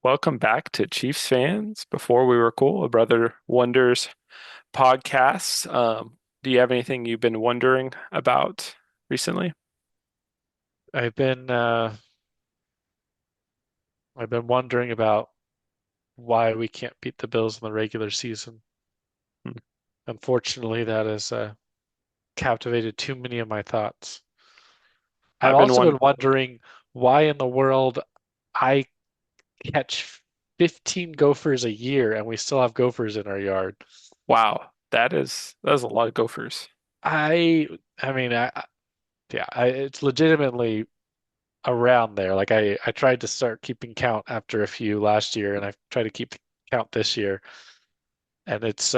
Welcome back to Chiefs fans. Before we were cool, a Brother Wonders podcast. Do you have anything you've been wondering about recently? I've been uh I've been wondering about why we can't beat the Bills in the regular season. Hmm. Unfortunately, that has captivated too many of my thoughts. I've I've been also one. been wondering why in the world I catch 15 gophers a year and we still have gophers in our yard. Wow, that is a lot of gophers. I I mean it's legitimately around there. Like I tried to start keeping count after a few last year and I've tried to keep count this year and it's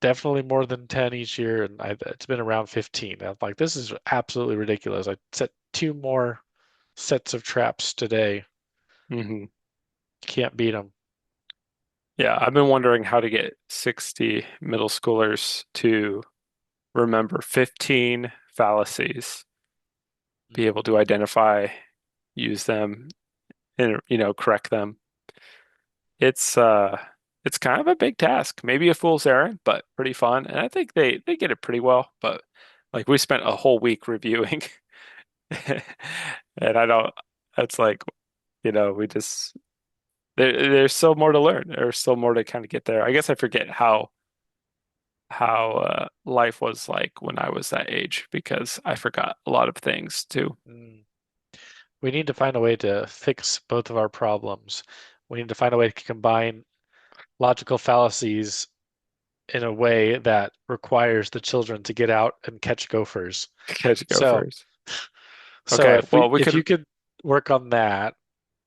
definitely more than 10 each year, and it's been around 15. I'm like, this is absolutely ridiculous. I set two more sets of traps today. Hmm. Can't beat them. Yeah, I've been wondering how to get 60 middle schoolers to remember 15 fallacies, be able to identify, use them, and correct them. It's uh it's kind of a big task. Maybe a fool's errand, but pretty fun. And I think they get it pretty well. But like we spent a whole week reviewing and I don't that's like, we just there's still more to learn. There's still more to kind of get there. I guess I forget how life was like when I was that age because I forgot a lot of things too. Mm. We need to find a way to fix both of our problems. We need to find a way to combine logical fallacies in a way that requires the children to get out and catch gophers. Catch go So, first. so Okay, if we well we if could you could work on that,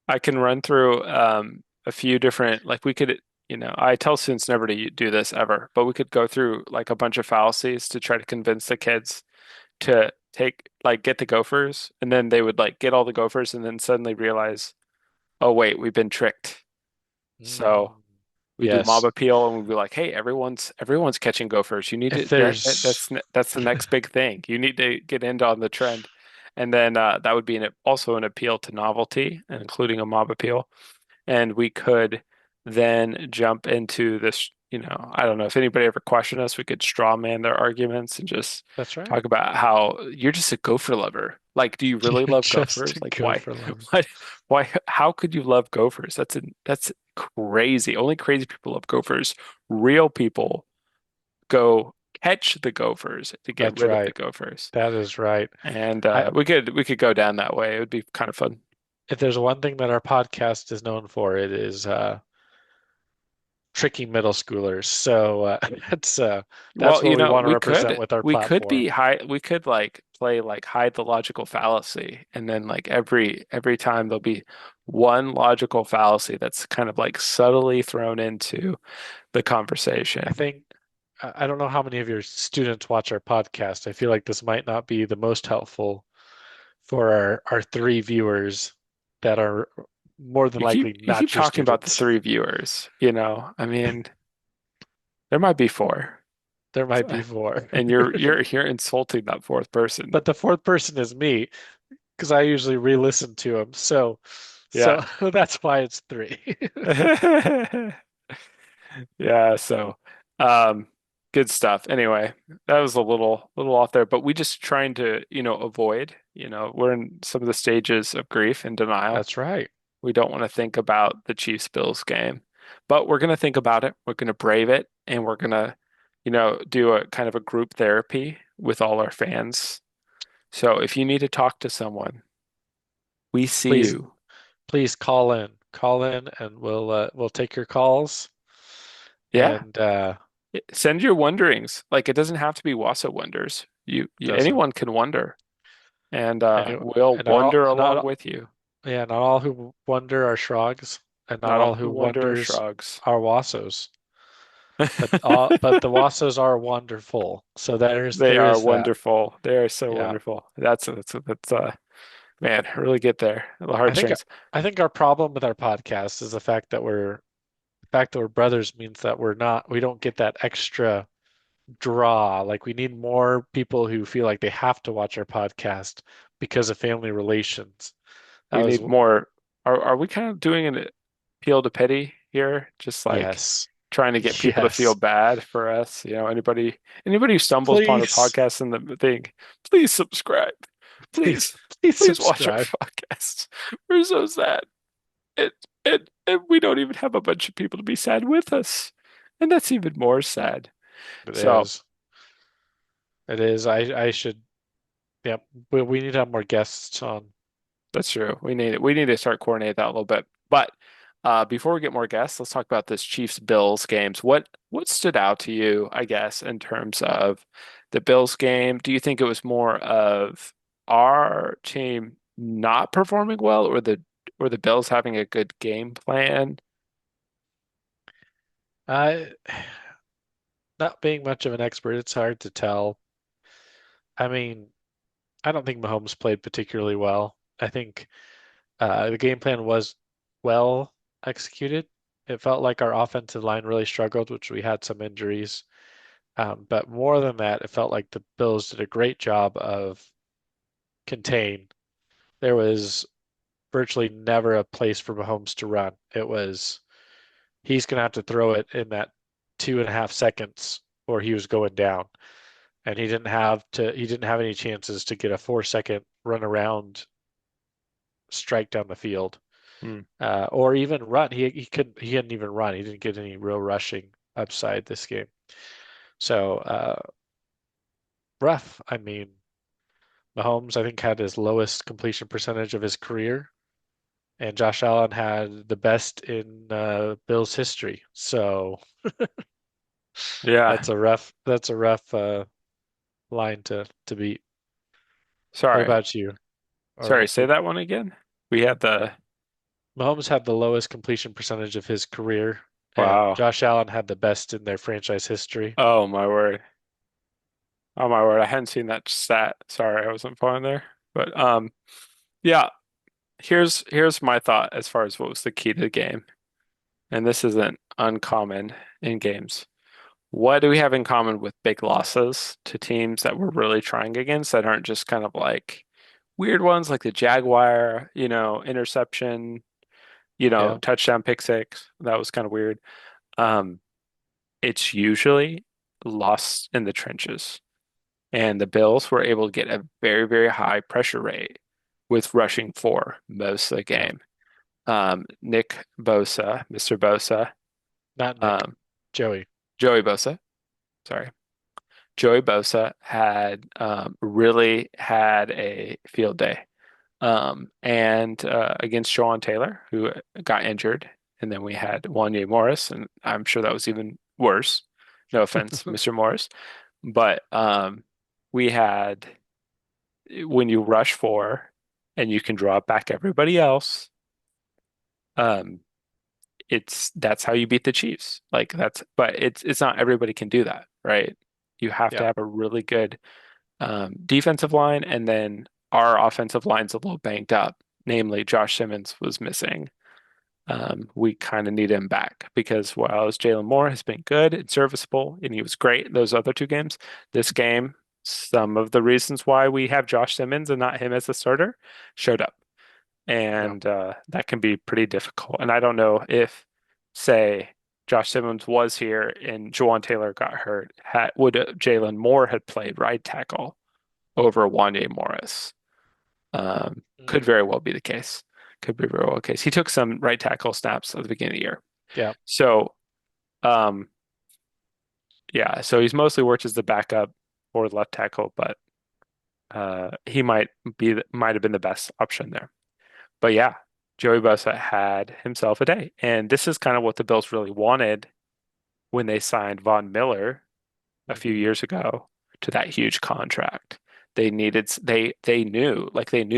I can run through a few different, like we could, I tell students never to do this ever, but we could go through like a bunch of fallacies to try to convince the kids to get the gophers, and then they would like get all the gophers and then suddenly realize, oh wait, we've been tricked. mm, So we do mob yes, appeal and we'd be like, hey, everyone's catching gophers. You need if to there's that's the next big thing. You need to get into on the trend. And then that would be also an appeal to novelty, including a mob appeal. And we could then jump into this, I don't know if anybody ever questioned us, we could straw man their arguments and just that's right. talk about how you're just a gopher lover. Like, do you really You're love just gophers? a Like, why, gopher lover. why, how could you love gophers? That's crazy. Only crazy people love gophers. Real people go catch the gophers to get That's rid of the right. gophers. That is right. And I we could go down that way. It would be kind of fun. If there's one thing that our podcast is known for, it is tricking middle schoolers. So that's Well, what we want to represent with our we could platform. be high we could like play like hide the logical fallacy and then like every time there'll be one logical fallacy that's kind of like subtly thrown into the I conversation. think I don't know how many of your students watch our podcast. I feel like this might not be the most helpful for our three viewers that are more than likely You keep not your talking about the students. three viewers, I mean, there might be four. There might be four. And you're insulting that fourth person. But the fourth person is me because I usually re-listen to them. So Yeah. that's why it's three. Yeah, so um good stuff. Anyway, that was a little off there, but we just trying to, avoid, we're in some of the stages of grief and denial. That's right. We don't want to think about the Chiefs Bills game, but we're going to think about it. We're going to brave it and we're going to, do a kind of a group therapy with all our fans. So if you need to talk to someone, we see Please, you. please call in. Call in, and we'll take your calls. Yeah. And Send your wonderings. Like it doesn't have to be Wassa wonders. doesn't Anyone can wonder. And any we'll and wonder along not with you. yeah, not all who wonder are shrugs, and not Not all all who who wonder are wonders shrugs. are wassos. But the wassos are wonderful. So They there are is that. wonderful. They are so Yeah. wonderful. That's man, really get there. The I think heartstrings. I think our problem with our podcast is the fact that we're brothers means that we don't get that extra draw. Like we need more people who feel like they have to watch our podcast because of family relations. That We was need more. Are we kind of doing it? appeal to pity here, just like Yes. trying to get people to feel Yes. bad for us. Anybody who stumbles upon our Please, podcast and the thing, please subscribe. please, Please, please please watch our subscribe. podcast. We're so sad. And, and we don't even have a bunch of people to be sad with us. And that's even more sad. It So is. It is. I should, yeah, we need to have more guests on. that's true. We need to start coordinating that a little bit. But before we get more guests, let's talk about this Chiefs Bills games. What stood out to you, I guess, in terms of the Bills game? Do you think it was more of our team not performing well, or the Bills having a good game plan? I, not being much of an expert, it's hard to tell. I mean, I don't think Mahomes played particularly well. I think the game plan was well executed. It felt like our offensive line really struggled, which we had some injuries. But more than that, it felt like the Bills did a great job of contain. There was virtually never a place for Mahomes to run. It was he's going to have to throw it in that 2.5 seconds or he was going down. And he didn't have any chances to get a 4 second run around strike down the field. Hmm. Or even run. He couldn't even run. He didn't get any real rushing upside this game. So rough. I mean, Mahomes I think had his lowest completion percentage of his career, and Josh Allen had the best in Bills history. So Yeah. that's a rough line to beat. What Sorry. about you? Sorry, Or say that one again. We had the Mahomes had the lowest completion percentage of his career, and Wow. Josh Allen had the best in their franchise history. Oh my word. Oh my word. I hadn't seen that stat. Sorry, I wasn't following there. But yeah, here's my thought as far as what was the key to the game. And this isn't uncommon in games. What do we have in common with big losses to teams that we're really trying against that aren't just kind of like weird ones like the Jaguar, interception, Yeah, touchdown pick six. That was kind of weird. Um, it's usually lost in the trenches. And the Bills were able to get a very, very high pressure rate with rushing for most of the yeah. game. Nick Bosa, Mr. Bosa, Not Nick, um, Joey. Joey Bosa, sorry. Joey Bosa had really had a field day. And against Sean Taylor, who got injured. And then we had Wanye Morris, and I'm sure that was even worse. No offense, Mr. Morris. But we had when you rush for and you can draw back everybody else, um, that's how you beat the Chiefs. Like but it's not everybody can do that, right? You have to Yeah. have a really good defensive line, and then our offensive line's a little banged up. Namely, Josh Simmons was missing. We kind of need him back because while Jalen Moore has been good and serviceable, and he was great those other two games, this game, some of the reasons why we have Josh Simmons and not him as a starter showed up. Yeah. And that can be pretty difficult. And I don't know if, say, Josh Simmons was here and Jawan Taylor got hurt, would Jalen Moore had played right tackle over Wanye Morris? Could Mm, very well be the case. Could be very well the case. He took some right tackle snaps at the beginning of the year. yeah. So, um, yeah, so he's mostly worked as the backup or left tackle, but he might have been the best option there. But yeah, Joey Bosa had himself a day, and this is kind of what the Bills really wanted when they signed Von Miller a few Hmm. years ago to that huge contract. They knew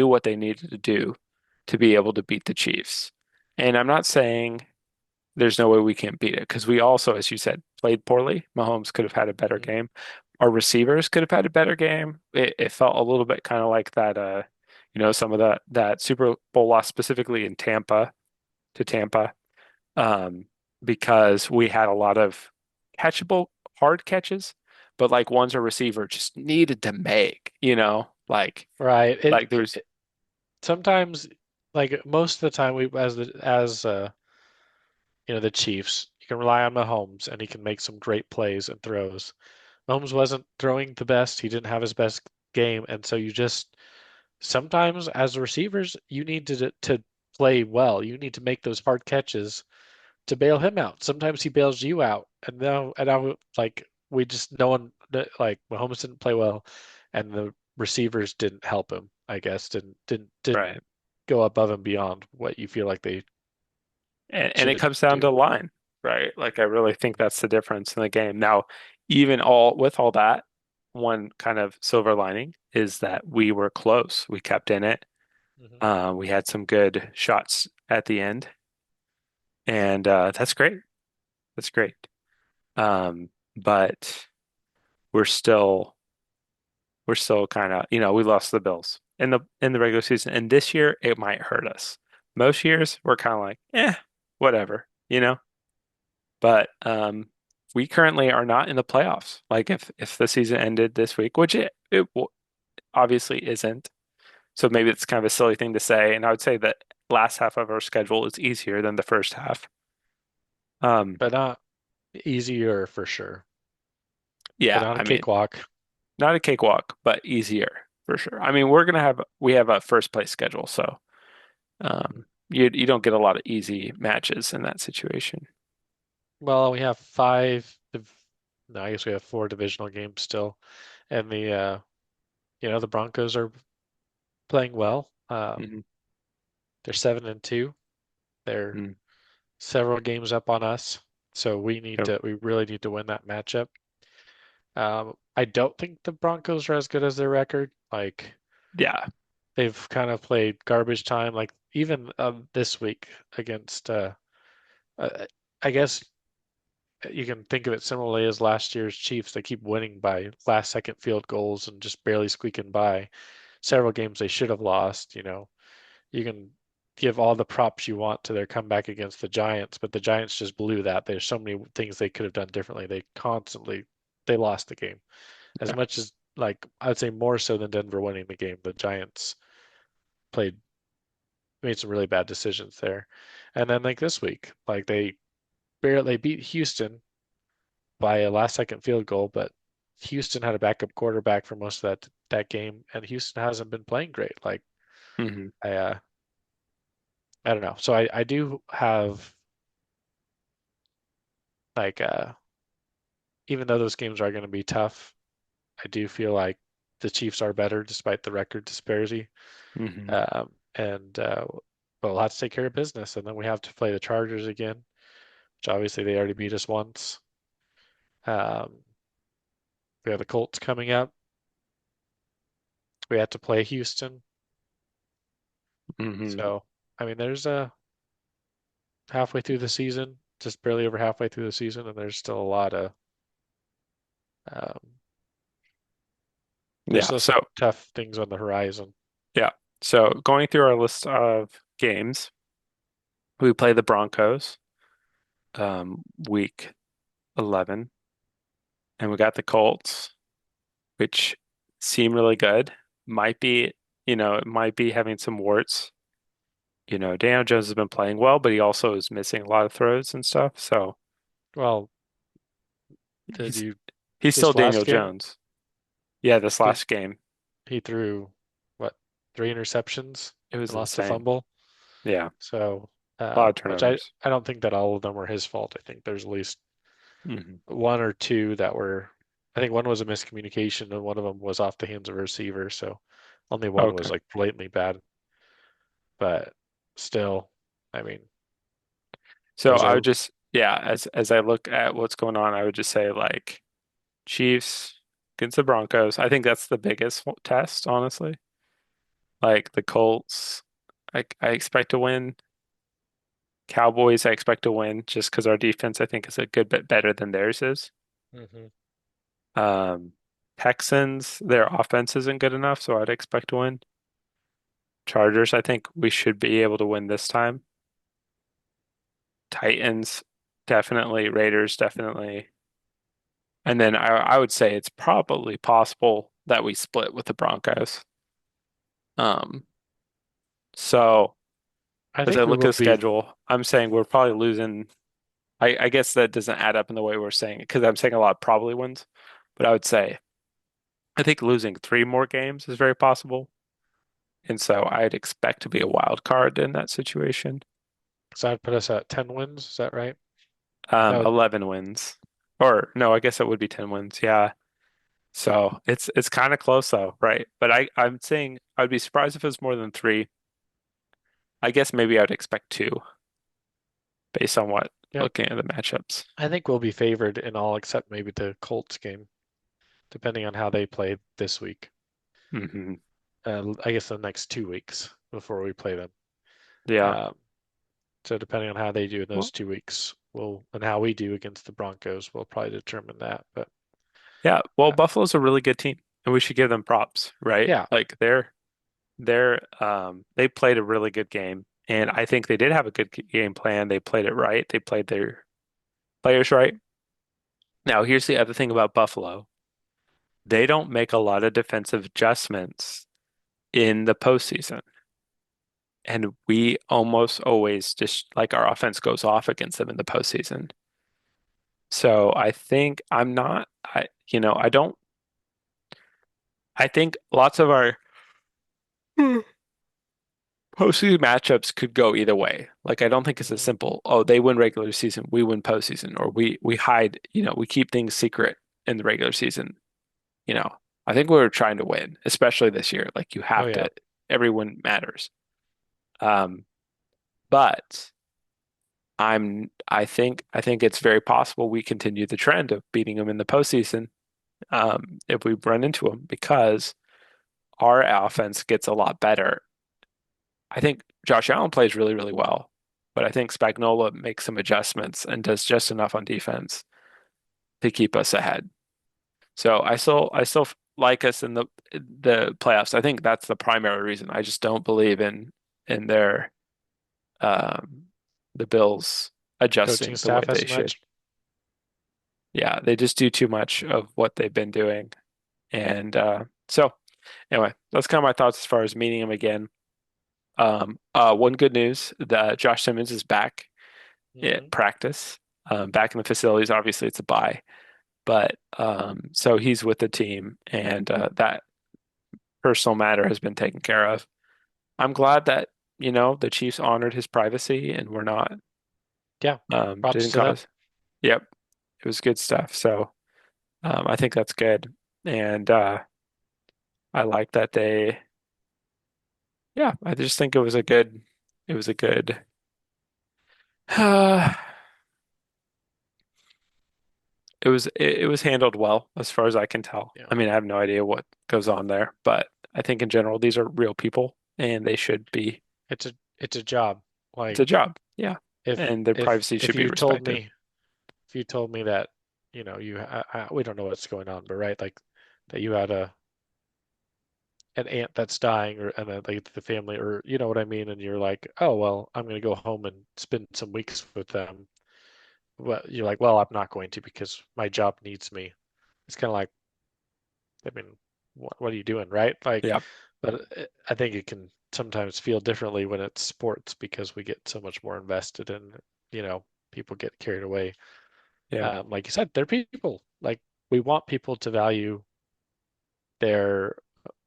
what they needed to do to be able to beat the Chiefs. And I'm not saying there's no way we can't beat it because we also, as you said, played poorly. Mahomes could have had a better Hmm. game. Our receivers could have had a better game. It felt a little bit kind of like that, some of that Super Bowl loss specifically in Tampa to Tampa, um, because we had a lot of catchable hard catches, but like ones a receiver just needed to make, Right. like there's Sometimes, like most of the time, we as the Chiefs. You can rely on Mahomes, and he can make some great plays and throws. Mahomes wasn't throwing the best. He didn't have his best game, and so you just sometimes as receivers, you need to play well. You need to make those hard catches to bail him out. Sometimes he bails you out, and now like we just no one like Mahomes didn't play well, and the receivers didn't help him. I guess didn't Right. go above and beyond what you feel like they And should it have comes down do. to line, right? Like I really think that's the difference in the game. Now, even all with all that, one kind of silver lining is that we were close. We kept in it. Hmm. We had some good shots at the end, and that's great. That's great. But we're still we're still kind of, we lost the Bills in the regular season, and this year it might hurt us. Most years we're kind of like, whatever, But we currently are not in the playoffs. Like if the season ended this week, which obviously isn't, so maybe it's kind of a silly thing to say. And I would say that last half of our schedule is easier than the first half. Um, But not easier for sure, but yeah, not a I mean, cakewalk. not a cakewalk, but easier for sure. I mean, we have a first place schedule, so you don't get a lot of easy matches in that situation. Well, we have five. No, I guess we have four divisional games still, and the Broncos are playing well. Hmm. They're 7-2. They're Hmm. several games up on us, so Yep. we really need to win that matchup. I don't think the Broncos are as good as their record. Like Yeah. they've kind of played garbage time. Like even this week against, uh, I guess you can think of it similarly as last year's Chiefs. They keep winning by last second field goals and just barely squeaking by. Several games they should have lost. You can give all the props you want to their comeback against the Giants, but the Giants just blew that. There's so many things they could have done differently. They lost the game. As Yeah. much as like I'd say more so than Denver winning the game, the Giants played made some really bad decisions there. And then like this week, like they beat Houston by a last second field goal, but Houston had a backup quarterback for most of that game, and Houston hasn't been playing great. Like Hmm. I uh, I don't know. So I do have like even though those games are going to be tough, I do feel like the Chiefs are better despite the record disparity. Hmm. And but we'll have to take care of business, and then we have to play the Chargers again, which obviously they already beat us once. Um, we have the Colts coming up. We have to play Houston. Hmm. So I mean, there's a halfway through the season, just barely over halfway through the season, and um, there's Yeah. still So some tough things on the horizon. yeah. So going through our list of games, we play the Broncos, week 11, and we got the Colts, which seem really good. Might be, it might be having some warts. Daniel Jones has been playing well, but he also is missing a lot of throws and stuff. So Well, did he's you he's still this last Daniel game? Jones. Yeah, this Did last game, he threw what, three interceptions it was and lost a insane. fumble? Yeah, So, a lot of which I turnovers. I don't think that all of them were his fault. I think there's at least Hmm. one or two that were. I think one was a miscommunication and one of them was off the hands of a receiver. So only one was Okay. like blatantly bad. But still, I mean, So those I would are. just, yeah, as I look at what's going on, I would just say like Chiefs against the Broncos. I think that's the biggest test, honestly. Like the Colts, I expect to win. Cowboys, I expect to win just because our defense, I think, is a good bit better than theirs is. Mhm. Um, Texans, their offense isn't good enough, so I'd expect to win. Chargers, I think we should be able to win this time. Titans, definitely. Raiders, definitely. And then I would say it's probably possible that we split with the Broncos. Um, so I as I think we look at will the be. schedule, I'm saying we're probably losing. I guess that doesn't add up in the way we're saying it because I'm saying a lot of probably wins, but I would say I think losing three more games is very possible, and so I'd expect to be a wild card in that situation. So that'd put us at 10 wins. Is that right? That would, 11 wins, or no, I guess it would be 10 wins. Yeah, so it's kind of close though, right? But I'm saying I'd be surprised if it was more than three. I guess maybe I'd expect two based on what yeah. looking at the matchups. I think we'll be favored in all except maybe the Colts game, depending on how they play this week. Hmm. I guess the next 2 weeks before we play them. Yeah. Um, so depending on how they do in those Well, 2 weeks, we'll and how we do against the Broncos, we'll probably determine that. But yeah. Well, uh, Buffalo's a really good team, and we should give them props, right? yeah, Like they played a really good game, and I think they did have a good game plan. They played it right. They played their players right. Now, here's the other thing about Buffalo. They don't make a lot of defensive adjustments in the postseason. And we almost always just like our offense goes off against them in the postseason. So I think I'm not, I don't, I think lots of our postseason matchups could go either way. Like I don't think it's as mhm. simple, oh, they win regular season, we win postseason, or we hide, we keep things secret in the regular season. You know, I think we were trying to win, especially this year. Like you Oh have yeah, to, everyone matters. Um, but I think it's very possible we continue the trend of beating them in the postseason if we run into them because our offense gets a lot better. I think Josh Allen plays really, really well, but I think Spagnuolo makes some adjustments and does just enough on defense to keep us ahead. So I still like us in the playoffs. I think that's the primary reason. I just don't believe in their um, the Bills coaching adjusting the way staff as they should. much. Yeah, they just do too much of what they've been doing. And so anyway, that's kind of my thoughts as far as meeting him again. One good news, that Josh Simmons is back at Hmm. practice, back in the facilities. Obviously, it's a bye, but so he's with the team, and that personal matter has been taken care of. I'm glad that, the Chiefs honored his privacy and we're not, Yeah, props didn't to them. cause, yep, it was good stuff. So I think that's good. And I like that yeah, I just think it was a good, it was handled well as far as I can tell. Yeah, I mean, I have no idea what goes on there, but I think in general, these are real people and they should be, it's a job. it's a Like job. Yeah. if And their if privacy if should be you told respected. me if you told me that we don't know what's going on, but right, like that you had a an aunt that's dying or and then like the family or you know what I mean, and you're like, oh well, I'm gonna go home and spend some weeks with them. Well, you're like, well, I'm not going to because my job needs me. It's kind of like, I mean, what are you doing, right? Like, Yeah. but I think it can sometimes feel differently when it's sports because we get so much more invested in, you know, people get carried away. Yeah. Like you said, they're people. Like we want people to value their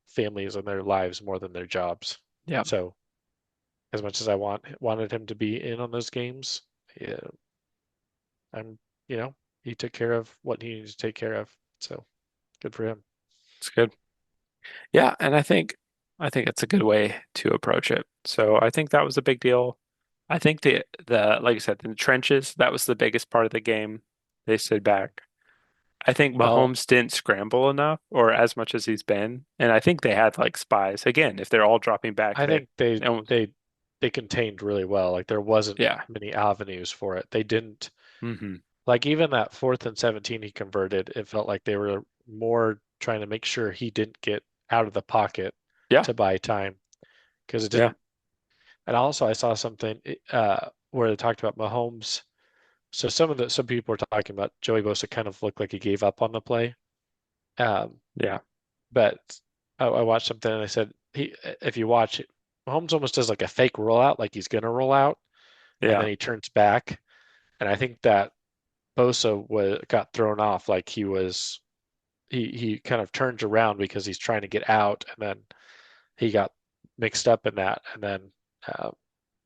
families and their lives more than their jobs. Yeah. So as much as I wanted him to be in on those games, yeah, I'm, he took care of what he needed to take care of. So good for him. It's good. Yeah. And I think it's a good way to approach it. So I think that was a big deal. I think like I said, in the trenches, that was the biggest part of the game. They stood back. I think Well, Mahomes didn't scramble enough or as much as he's been. And I think they had like spies. Again, if they're all dropping back, I think they and they they contained really well. Like there wasn't yeah. many avenues for it. They didn't Hmm. like even that 4th and 17 he converted, it felt like they were more trying to make sure he didn't get out of the pocket Yeah. to buy time because it Yeah. didn't. And also I saw something where they talked about Mahomes. So some people were talking about Joey Bosa kind of looked like he gave up on the play. Um, Yeah. but I watched something and I said if you watch it, Mahomes almost does like a fake rollout, like he's gonna roll out, and Yeah. then he turns back. And I think that Bosa got thrown off, like he kind of turns around because he's trying to get out, and then he got mixed up in that, and then uh,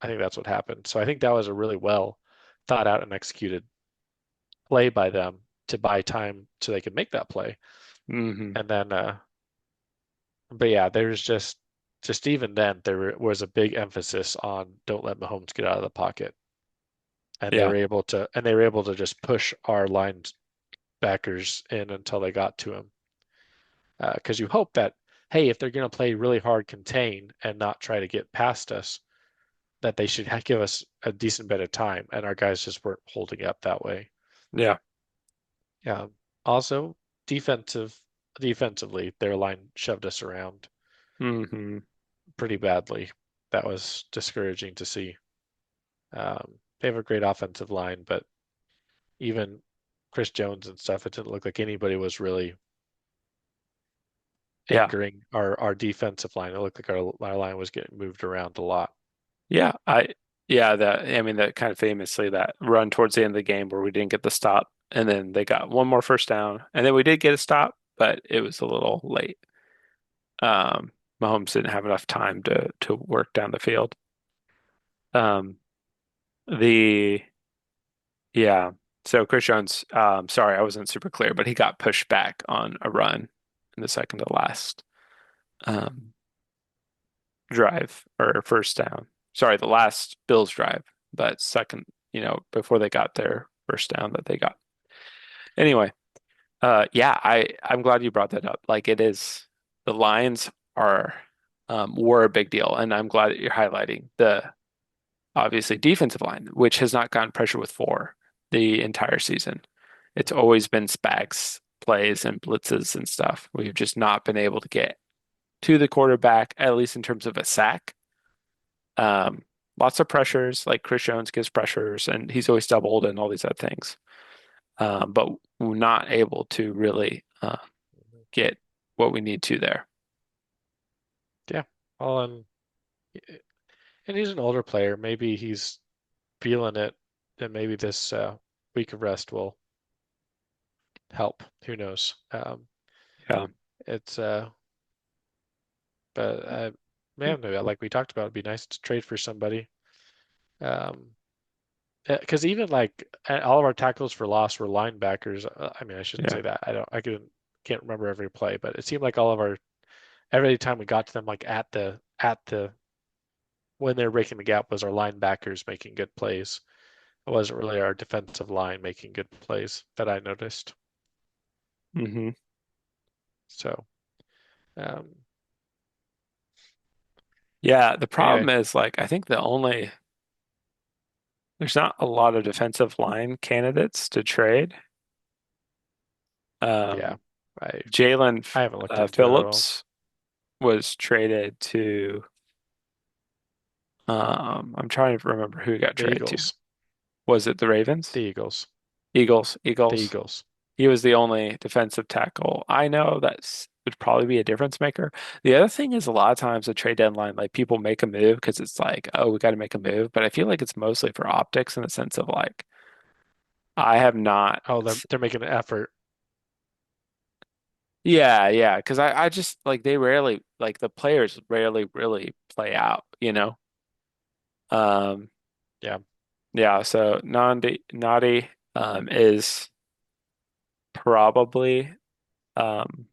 I think that's what happened. So I think that was a really well thought out and executed play by them to buy time so they could make that play. Hmm. And then, but yeah, there's just even then there was a big emphasis on don't let Mahomes get out of the pocket, and Yeah. they were able to just push our linebackers in until they got to him. Because you hope that, hey, if they're going to play really hard contain and not try to get past us, that they should give us a decent bit of time, and our guys just weren't holding up that way. Yeah. Also, defensively, their line shoved us around Hmm. pretty badly. That was discouraging to see. They have a great offensive line, but even Chris Jones and stuff, it didn't look like anybody was really Yeah. angering our defensive line. It looked like our line was getting moved around a lot. Yeah. Yeah, that, I mean, that kind of famously that run towards the end of the game where we didn't get the stop and then they got one more first down and then we did get a stop, but it was a little late. Um, Mahomes didn't have enough time to work down the field. Um, the Yeah. So Chris Jones, sorry, I wasn't super clear, but he got pushed back on a run in the second to last um, drive or first down. Sorry, the last Bills drive, but second, before they got their first down that they got. Anyway, yeah, I'm glad you brought that up. Like it is, the Lions are were a big deal, and I'm glad that you're highlighting the obviously defensive line, which has not gotten pressure with four the entire season. It's always been Spags plays and blitzes and stuff. We've just not been able to get to the quarterback, at least in terms of a sack. Um, Lots of pressures, like Chris Jones gives pressures, and he's always doubled and all these other things. But we're not able to really get what we need to there. Yeah. Well, and he's an older player. Maybe he's feeling it, and maybe this week of rest will help. Who knows? Yeah. It's but man, like we talked about, it'd be nice to trade for somebody. Um, because even like all of our tackles for loss were linebackers. I mean, I shouldn't Yeah. say that. Can't remember every play, but it seemed like all of our every time we got to them, like at the when they were breaking the gap, was our linebackers making good plays. It wasn't really our defensive line making good plays that I noticed. Hmm. So, um, Yeah. The problem anyway, is like I think there's not a lot of defensive line candidates to trade. yeah, Um, I Jalen I haven't looked into it at all. Phillips was traded to, I'm trying to remember who he got The traded to. Eagles, Was it the Ravens? the Eagles, Eagles, the Eagles. Eagles. He was the only defensive tackle I know that would probably be a difference maker. The other thing is a lot of times the trade deadline, like people make a move because it's like, oh, we got to make a move. But I feel like it's mostly for optics in the sense of like, I have not. Oh, they're making an effort. Yeah, yeah, because I just like they rarely like the players rarely really play out, you know. Um, Yeah, yeah, so Nadi is probably um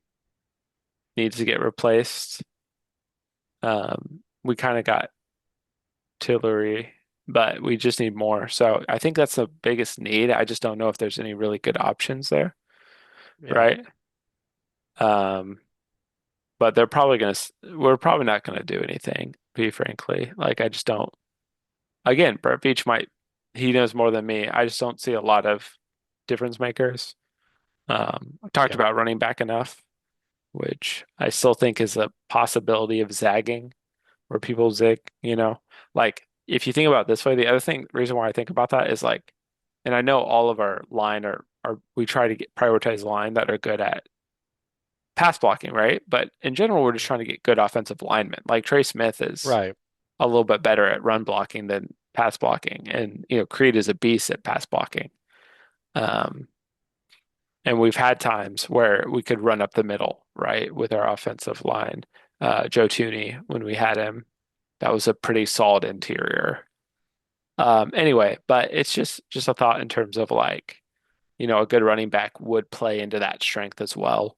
needs to get replaced. We kind of got Tillery, but we just need more. So I think that's the biggest need. I just don't know if there's any really good options there, yeah, right? Um, but we're probably not gonna do anything, be frankly. Like I just don't. Again, Brett Veach he knows more than me. I just don't see a lot of difference makers. I talked yeah, about running back enough, which I still think is a possibility of zagging where people zig, you know. Like if you think about it this way, reason why I think about that is like, and I know all of our line are we try to prioritize line that are good at pass blocking, right? But in general, we're just mhm. trying to get good offensive linemen. Like Trey Smith is Right. a little bit better at run blocking than pass blocking, and Creed is a beast at pass blocking. Um, and we've had times where we could run up the middle, right, with our offensive line. Joe Tooney, when we had him, that was a pretty solid interior. Anyway, but it's just a thought in terms of like, a good running back would play into that strength as well.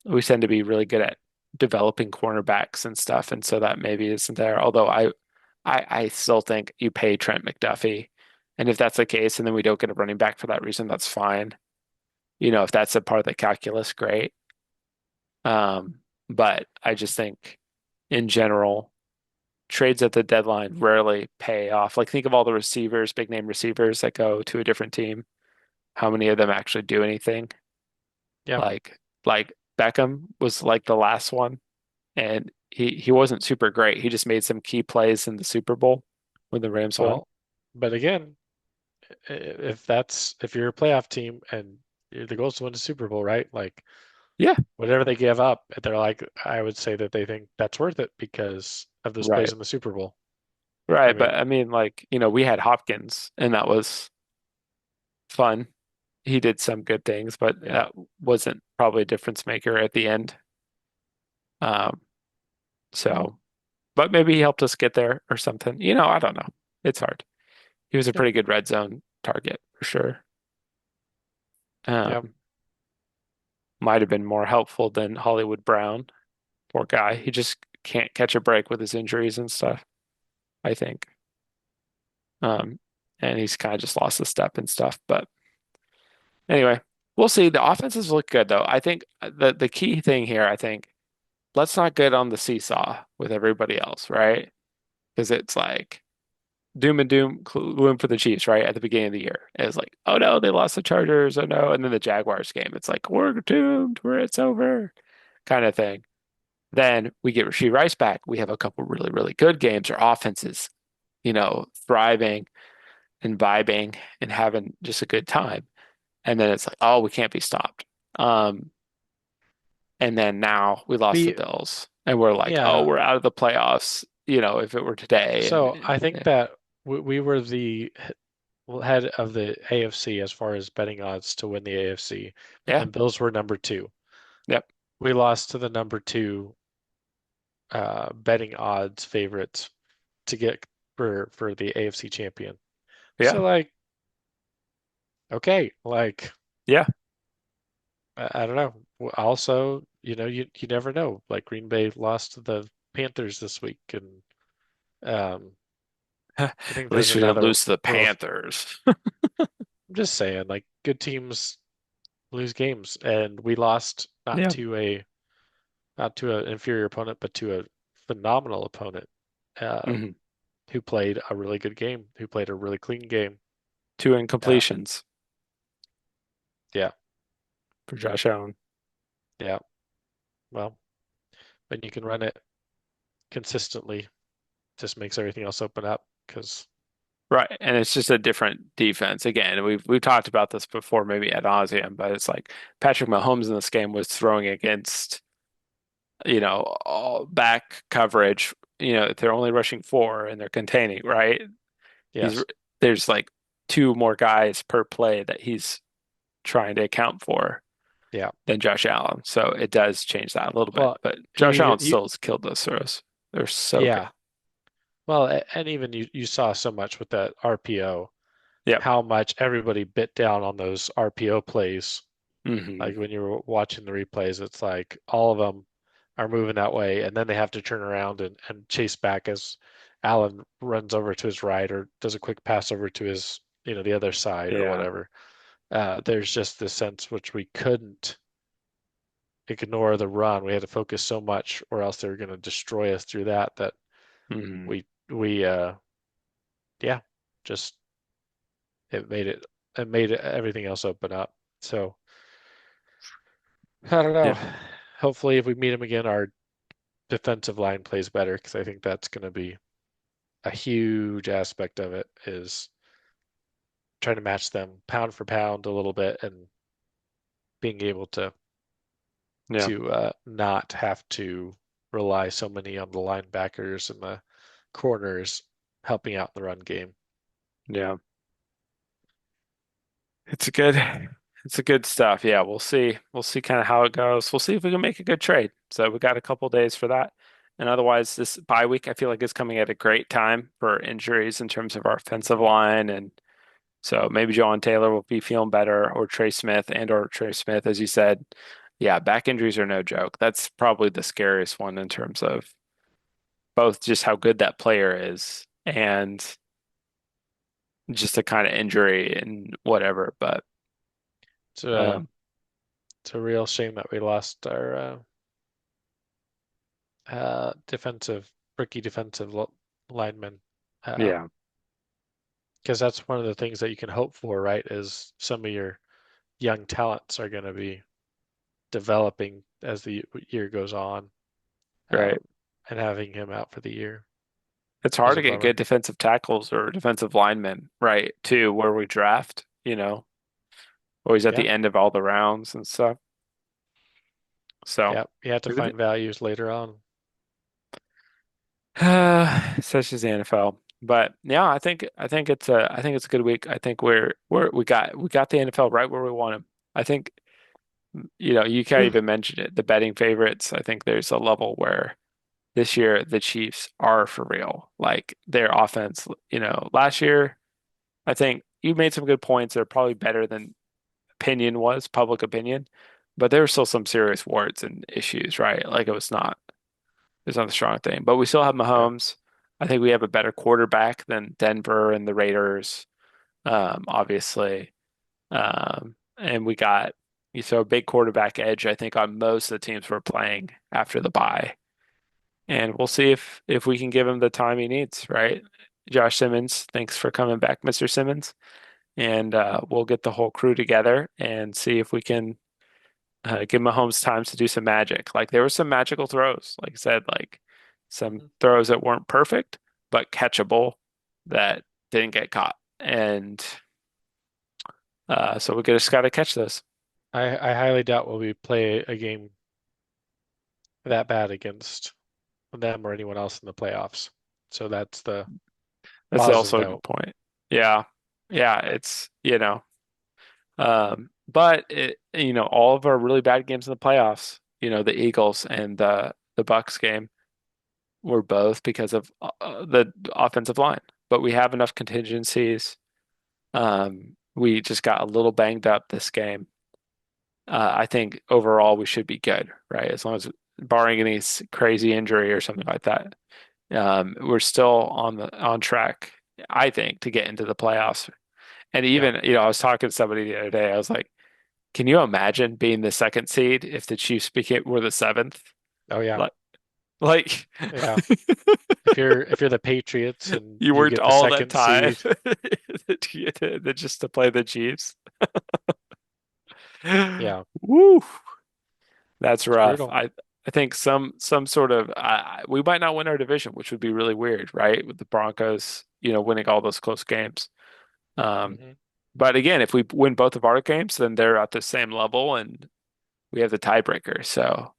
We tend to be really good at developing cornerbacks and stuff, and so that maybe isn't there. Although I still think you pay Trent McDuffie, and if that's the case, and then we don't get a running back for that reason, that's fine. If that's a part of the calculus, great. But I just think in general, trades at the deadline rarely pay off. Like think of all the receivers, big name receivers that go to a different team. How many of them actually do anything? Yeah. Like Beckham was like the last one, and he wasn't super great. He just made some key plays in the Super Bowl when the Rams won. Well, but again, if you're a playoff team and the goal is to win the Super Bowl, right? Like Yeah, whatever they give up, they're like, I would say that they think that's worth it because of those plays right. in the Super Bowl. I Right, but mean, I mean like, we had Hopkins and that was fun. He did some good things, but yeah, that wasn't probably a difference maker at the end. Um, so but maybe he helped us get there or something. I don't know. It's hard. He was a yeah, pretty good red zone target for sure. yeah. Um, might have been more helpful than Hollywood Brown. Poor guy. He just can't catch a break with his injuries and stuff, I think. Um, and he's kind of just lost a step and stuff. But anyway, we'll see. The offenses look good though. I think the key thing here, I think, let's not get on the seesaw with everybody else, right? Because it's like doom and gloom for the Chiefs, right? At the beginning of the year. It's like, oh no, they lost the Chargers, oh no. And then the Jaguars game, it's like, we're doomed, it's over, kind of thing. Then we get Rashee Rice back. We have a couple really, really good games. Our offense is, thriving and vibing and having just a good time. And then it's like, oh, we can't be stopped. Um, and then now we lost the We, Bills, and we're like, oh, yeah. we're out of the playoffs. If it were today, So I think yeah, that we were the head of the AFC as far as betting odds to win the AFC, yeah, and Bills were number two. yep, We lost to the number two betting odds favorites to get for the AFC champion. So yeah, like, okay, like yeah. I don't know. Also, you never know. Like Green Bay lost to the Panthers this week, and At I think there's least we didn't another lose to the little. Panthers. I'm just saying, like good teams lose games, and we lost Yeah. not to an inferior opponent, but to a phenomenal opponent Hmm. who played a really good game, who played a really clean game. Two Uh, incompletions yeah, for Josh Allen. yeah. Well, when you can run it consistently, just makes everything else open up because Right. And it's just a different defense. Again, we've talked about this before, maybe ad nauseum, but it's like Patrick Mahomes in this game was throwing against, all back coverage. They're only rushing four and they're containing, right? He's yes, there's like two more guys per play that he's trying to account for yeah. than Josh Allen. So it does change that a little bit. Well, But you Josh even Allen still has killed those throws. They're so good. yeah. Well, and even you saw so much with that RPO, Yep. how much everybody bit down on those RPO plays. Hmm. Like when you're watching the replays, it's like all of them are moving that way, and then they have to turn around and chase back as Allen runs over to his right or does a quick pass over to his, the other side or Yeah. whatever. There's just this sense which we couldn't ignore the run. We had to focus so much, or else they were going to destroy us through that Hmm. we yeah, just it made everything else open up. So I don't know. Yeah. Hopefully, if we meet him again, our defensive line plays better because I think that's going to be a huge aspect of it is trying to match them pound for pound a little bit and being able to Yeah. not have to rely so many on the linebackers and the corners. helping out in the run game. Yeah. It's a good it's a good stuff. Yeah, we'll see. We'll see kind of how it goes. We'll see if we can make a good trade. So we got a couple days for that. And otherwise, this bye week I feel like is coming at a great time for injuries in terms of our offensive Hmm. line. And so maybe John Taylor will be feeling better, or Trey Smith, as you said. Yeah, back injuries are no joke. That's probably the scariest one in terms of both just how good that player is and just a kind of injury and whatever. But It's a um, it's a real shame that we lost our rookie defensive lineman. yeah, Because that's one of the things that you can hope for, right? Is some of your young talents are going to be developing as the year goes on, right. um, and having him out for the year It's is hard a to get good bummer. defensive tackles or defensive linemen, right, too, where we draft, always at Yeah, the end of all the rounds and stuff. So, yeah. You have to find values later on. such as the NFL. But yeah, I think it's a good week. I think we got the NFL right where we want them. I think you can't even mention it. The betting favorites. I think there's a level where this year the Chiefs are for real. Like their offense, last year I think you made some good points. They're probably better than public opinion, but there were still some serious warts and issues, right? Like it's not a strong thing. But we still have Yeah. Mahomes. I think we have a better quarterback than Denver and the Raiders, obviously. And we got a big quarterback edge, I think, on most of the teams we're playing after the bye. And we'll see if we can give him the time he needs, right? Josh Simmons, thanks for coming back, Mr. Simmons. And we'll get the whole crew together and see if we can give Mahomes times to do some magic. Like there were some magical throws, like I said, like some Mhm. throws that weren't perfect, but catchable that didn't get caught. And so we just got to catch those. I highly doubt will we play a game that bad against them or anyone else in the playoffs. So that's the That's positive also a good note. point. Yeah. Yeah. But all of our really bad games in the playoffs, the Eagles and the Bucks game were both because of the offensive line. But we have enough contingencies. We just got a little banged up this game. I think overall we should be good, right? As long as barring any crazy injury or something like that. We're still on track, I think, to get into the playoffs. And Yeah. even, I was talking to somebody the other day. I was like, can you imagine being the second seed if the Chiefs were the seventh? Oh yeah. Like, like Yeah. If you're the Patriots and you you worked get the all that second time seed, just to play the Chiefs. yeah, Woo, that's it's rough. brutal. I think some sort of we might not win our division, which would be really weird, right? With the Broncos, winning all those close games. Um, Hmm. but again, if we win both of our games, then they're at the same level, and we have the tiebreaker. So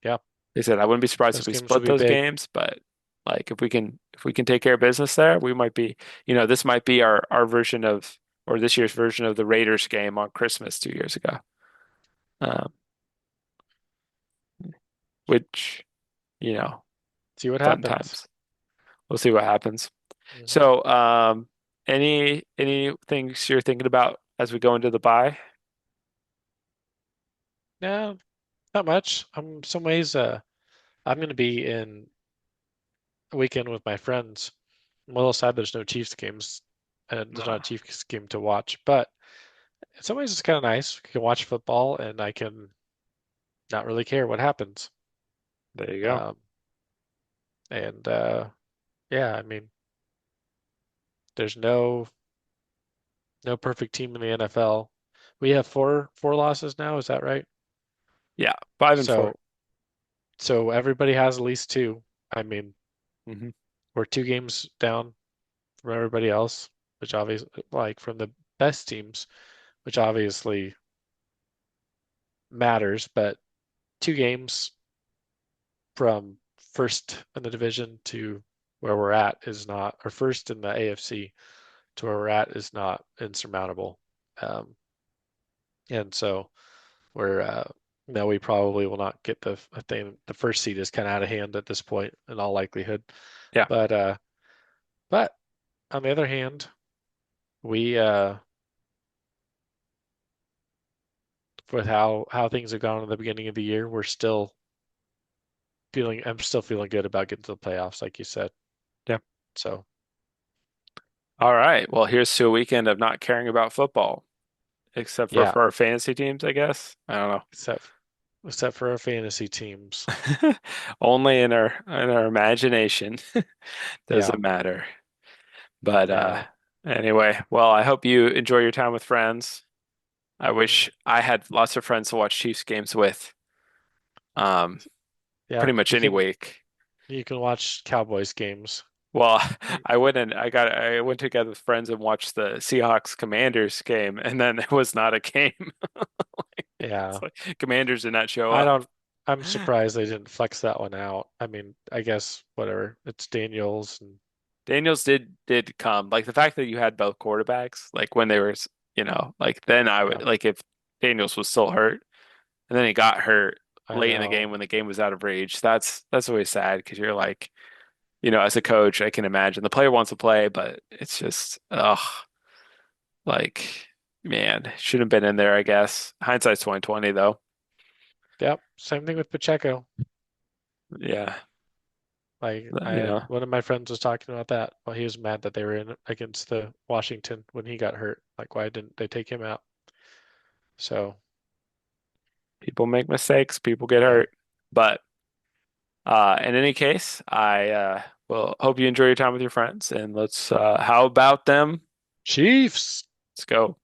Yeah, they said I wouldn't be surprised if those we games will split be those big. games, but like if we can take care of business there, we might be, this might be our version of or this year's version of the Raiders game on Christmas 2 years ago. Um, which, you know, See what fun happens. times. We'll see what happens. Hmm. So, any things you're thinking about as we go into the bye? Yeah, not much. I'm some ways. I'm gonna be in a weekend with my friends. I'm a little sad there's no Chiefs games, and there's not a Oh, Chiefs game to watch. But in some ways, it's kind of nice. I can watch football, and I can not really care what happens. there you go. Um, and yeah, I mean, there's no perfect team in the NFL. We have four losses now, is that right? Yeah, 5-4. So everybody has at least two. I mean, Hmm. we're 2 games down from everybody else, which obviously like from the best teams, which obviously matters, but 2 games from first in the division to where we're at is not, or first in the AFC to where we're at is not insurmountable. Um, and so we're no, we probably will not get the. I think the first seed is kind of out of hand at this point in all likelihood. Yeah, But but on the other hand, we with how things have gone in the beginning of the year, we're still feeling. I'm still feeling good about getting to the playoffs, like you said. yeah. So All right. Well, here's to a weekend of not caring about football, except yeah, for our fantasy teams, I guess. I don't except except for our fantasy teams. know. Only in our imagination does Yeah, it matter. But yeah, anyway, well, I hope you enjoy your time with friends. I mm, wish I had lots of friends to watch Chiefs games with, um, yeah. pretty much any week. You can watch Cowboys games. Well, Y- I went together with friends and watched the Seahawks Commanders game, and then it was not a game. It's Yeah, like Commanders did not show I up. don't. I'm surprised they didn't flex that one out. I mean, I guess whatever. It's Daniels and Daniels did come. Like the fact that you had both quarterbacks, like when they were, like then I yeah, would like if Daniels was still hurt and then he got hurt I late in the game know. when the game was out of reach. That's always sad because you're like, as a coach, I can imagine the player wants to play, but it's just, like, man, should have been in there, I guess. Hindsight's 2020 though. Yep, same thing with Pacheco. Yeah, Like you I, know, one of my friends was talking about that. Well, he was mad that they were in against the Washington when he got hurt. Like, why didn't they take him out? So, people make mistakes, people get yeah. hurt, but in any case, I will hope you enjoy your time with your friends, and how about them? Chiefs. Let's go.